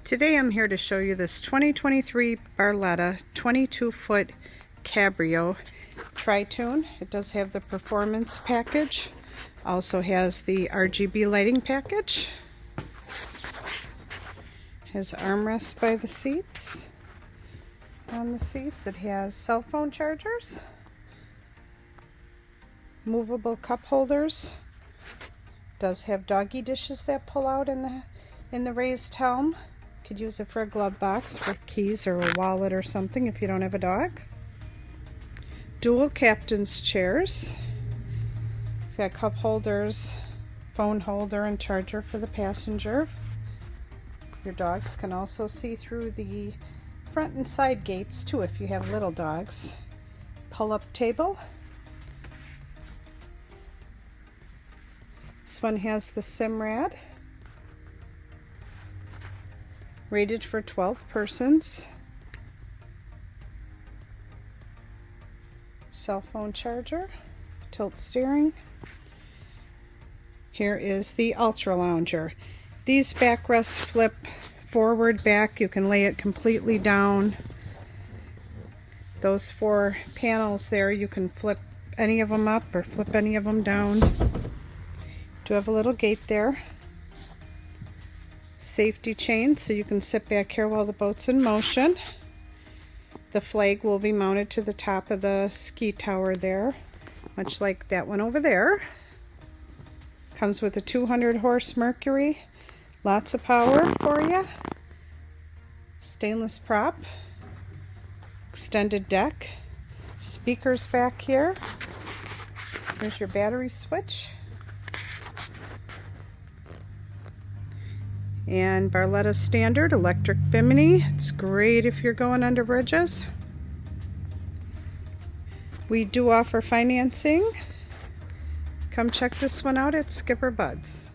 Today I'm here to show you this 2023 Barletta 22-foot Cabrio Tritoon. It does have the performance package. Also has the RGB lighting package. Has armrests by the seats. On the seats it has cell phone chargers, movable cup holders. Does have doggy dishes that pull out in the raised helm. Could use it for a glove box for keys or a wallet or something if you don't have a dog. Dual captain's chairs. It's got cup holders, phone holder, and charger for the passenger. Your dogs can also see through the front and side gates too if you have little dogs. Pull-up table. This one has the Simrad. Rated for 12 persons. Cell phone charger, tilt steering. Here is the Ultra Lounger. These backrests flip forward, back. You can lay it completely down. Those 4 panels there, you can flip any of them up or flip any of them down. Do have a little gate there. Safety chain so you can sit back here while the boat's in motion. The flag will be mounted to the top of the ski tower there, much like that one over there. Comes with a 200 horse Mercury, lots of power for you. Stainless prop, extended deck, speakers back here. Here's your battery switch. And Barletta standard electric bimini. It's great if you're going under bridges. We do offer financing. Come check this one out at SkipperBud's.